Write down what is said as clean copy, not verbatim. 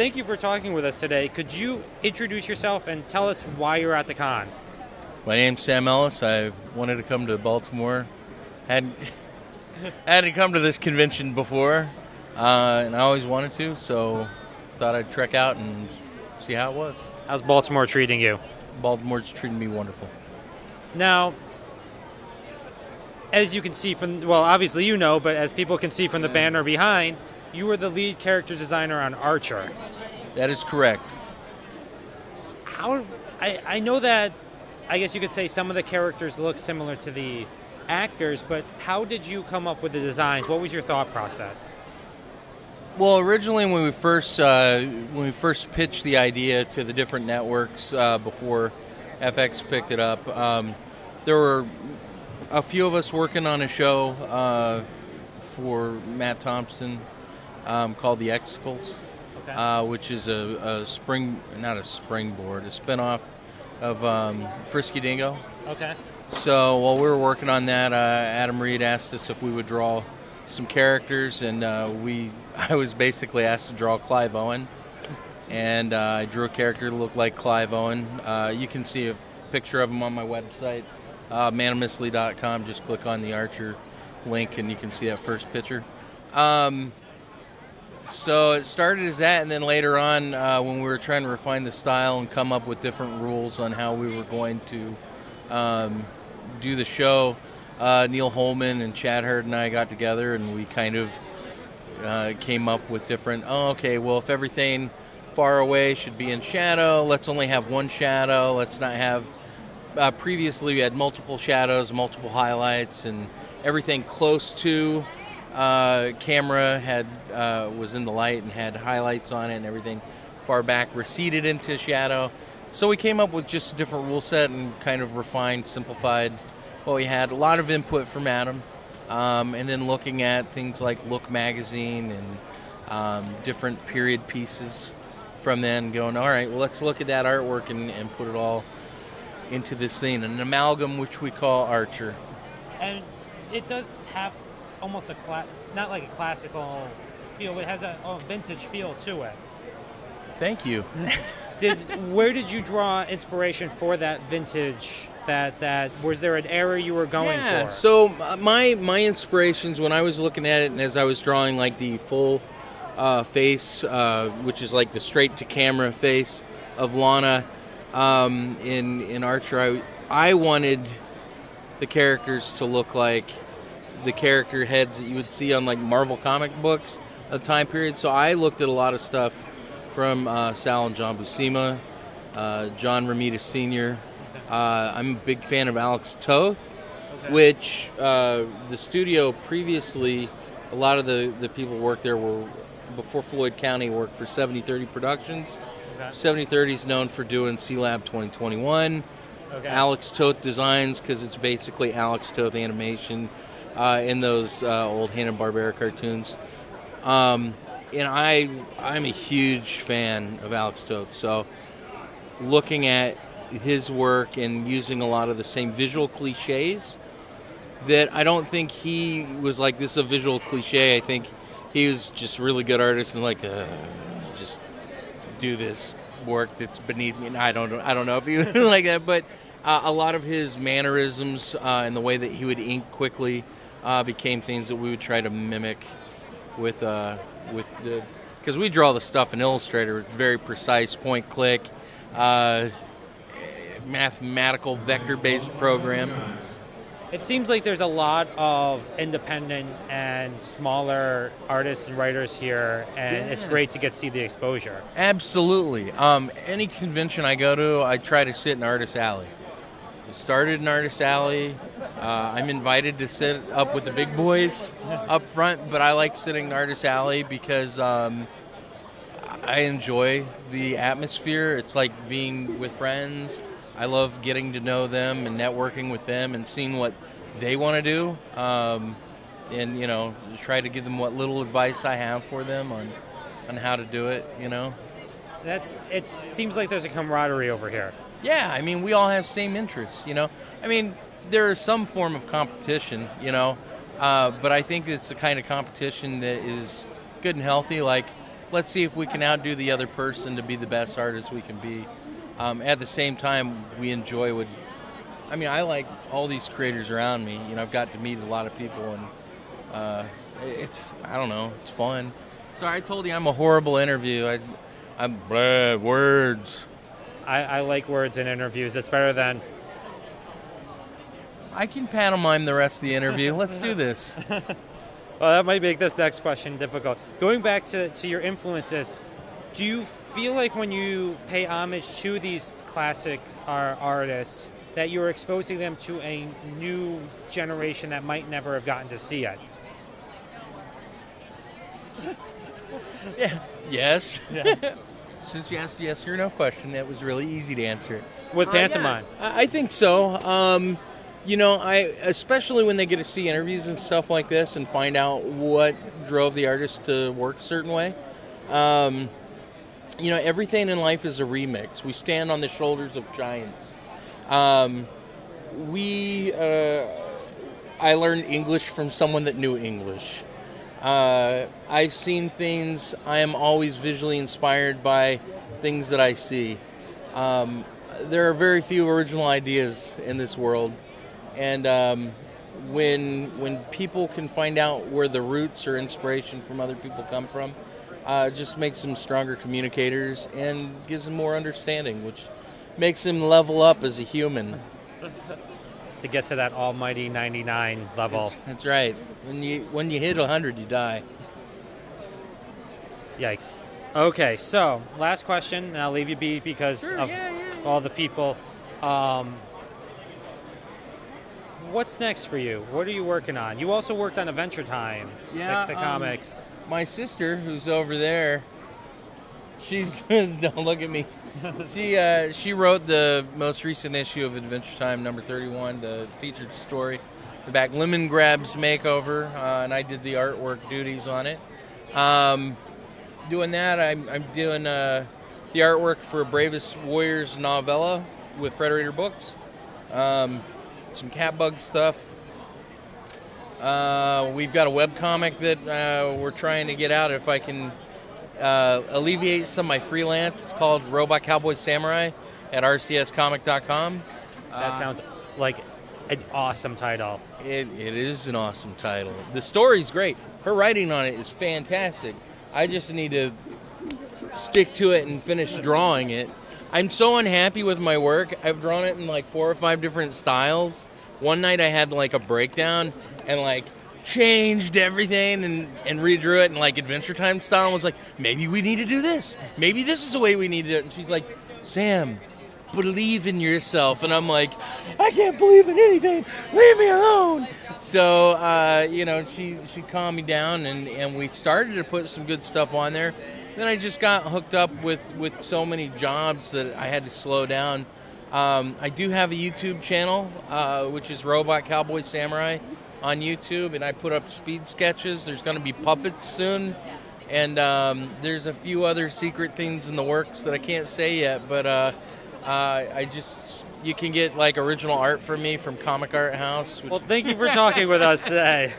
thank you for talking with us today. Could you introduce yourself and tell us why you're at the con? My name's Sam Ellis. I wanted to come to Baltimore. Had to come to this convention before, and I always wanted to, so thought I'd trek out and see how it was. How's Baltimore treating you? Baltimore's treating me wonderful. Now, as you can see from, well, obviously you know, but as people can see from the banner behind, you were the lead character designer on Archer. That is correct. I know that, I guess you could say some of the characters look similar to the actors, but how did you come up with the designs? What was your thought process? Well, originally when we first pitched the idea to the different networks before FX picked it up, there were a few of us working on a show for Matt Thompson called The Exicles, which is a spinoff of Frisky Dingo. Okay. So while we were working on that, Adam Reed asked us if we would draw some characters, and I was basically asked to draw Clive Owen, and I drew a character that looked like Clive Owen. You can see a picture of him on my website, manofmystery.com. Just click on the Archer link, and you can see that first picture. So it started as that, and then later on, when we were trying to refine the style and come up with different rules on how we were going to do the show, Neil Holman and Chad Hurd and I got together, and we kind of came up with different, if everything far away should be in shadow, let's only have one shadow. Let's not have, previously we had multiple shadows, multiple highlights, and everything close to camera was in the light and had highlights on it, and everything far back receded into shadow. So we came up with just a different rule set and kind of refined, simplified what we had. A lot of input from Adam, and then looking at things like Look magazine and different period pieces from then, going, all right, well, let's look at that artwork and put it all into this thing, an amalgam which we call Archer. And it does have almost not like a classical feel, but it has a vintage feel to it. Thank you. Where did you draw inspiration for that vintage? That was there an era you were going for? So my inspirations when I was looking at it, and as I was drawing like the full face, which is like the straight to camera face of Lana in Archer, I wanted the characters to look like the character heads that you would see on like Marvel comic books of the time period. So I looked at a lot of stuff from Sal and John Buscema, John Romita Sr. I'm a big fan of Alex Toth, which the studio previously, a lot of the people who worked there were, before Floyd County, worked for 7030 Productions. 7030 is known for doing C-Lab 2021. Alex Toth Designs, because it's basically Alex Toth animation in those old Hanna-Barbera cartoons. And I'm a huge fan of Alex Toth, so looking at his work and using a lot of the same visual cliches that I don't think he was like, this is a visual cliche. I think he was just a really good artist and like, just do this work that's beneath me. And I don't know if he was like that, but a lot of his mannerisms and the way that he would ink quickly became things that we would try to mimic with because we draw the stuff in Illustrator. It's very precise, point click, mathematical vector-based program. It seems like there's a lot of independent and smaller artists and writers here, and it's great to get to see the exposure. Absolutely. Any convention I go to, I try to sit in Artist Alley. I started in Artist Alley. I'm invited to sit up with the big boys up front, but I like sitting in Artist Alley because I enjoy the atmosphere. It's like being with friends. I love getting to know them and networking with them and seeing what they want to do, and try to give them what little advice I have for them on how to do it. It seems like there's a camaraderie over here. Yeah, I mean, we all have same interests. I mean, there is some form of competition, but I think it's the kind of competition that is good and healthy. Like, let's see if we can outdo the other person to be the best artist we can be. At the same time, we enjoy what. I mean, I like all these creators around me. You know, I've got to meet a lot of people, and I don't know, it's fun. Sorry, I told you I'm a horrible interview. I'm words. I like words in interviews. It's better than. I can pantomime the rest of the interview. Let's do this. Well, that might make this next question difficult. Going back to your influences, do you feel like when you pay homage to these classic artists that you're exposing them to a new generation that might never have gotten to see it? Yeah. Yes. Since you asked yes or no question, that was really easy to answer. With pantomime? Yeah, I think so. You know, especially when they get to see interviews and stuff like this and find out what drove the artist to work a certain way. You know, everything in life is a remix. We stand on the shoulders of giants. I learned English from someone that knew English. I've seen things. I am always visually inspired by things that I see. There are very few original ideas in this world. And when people can find out where the roots or inspiration from other people come from, it just makes them stronger communicators and gives them more understanding, which makes them level up as a human. To get to that almighty 99 level. That's right. When you hit 100, you die. Yikes. Okay, so last question, and I'll leave you be because of all the people. What's next for you? What are you working on? You also worked on Adventure Time, the comics. My sister, who's over there, don't look at me. She wrote the most recent issue of Adventure Time, number 31, the featured story, the back Lemon Grab's makeover, and I did the artwork duties on it. Doing that, I'm doing the artwork for Bravest Warriors novella with Frederator Books. Some Catbug stuff. We've got a webcomic that we're trying to get out if I can alleviate some of my freelance. It's called Robot Cowboy Samurai at rcscomic.com. That sounds like an awesome title. It is an awesome title. The story's great. Her writing on it is fantastic. I just need to stick to it and finish drawing it. I'm so unhappy with my work. I've drawn it in like 4 or 5 different styles. One night I had like a breakdown and like changed everything and redrew it in like Adventure Time style and was like, maybe we need to do this. Maybe this is the way we need to do it. And she's like, Sam, believe in yourself. And I'm like, I can't believe in anything. Leave me alone. So, you know, she calmed me down and we started to put some good stuff on there. Then I just got hooked up with so many jobs that I had to slow down. I do have a YouTube channel, which is Robot Cowboy Samurai on YouTube, and I put up speed sketches. There's going to be puppets soon, and there's a few other secret things in the works that I can't say yet, but you can get like original art from me from Comic Art House. Well, thank you for talking with us today.